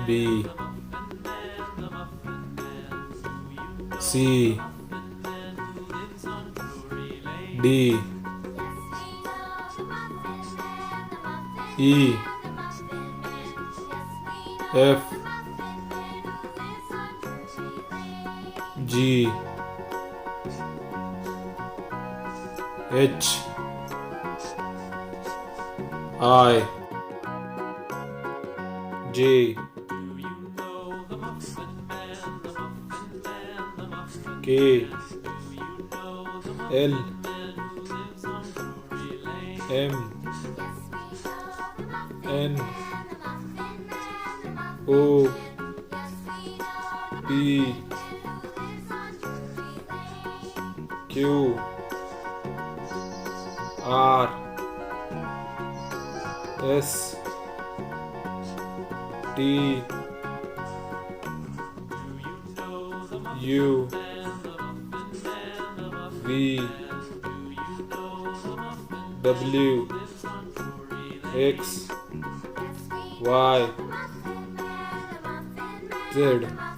B C D E F G H I J K L M N O P Q R S T U V W X Y Z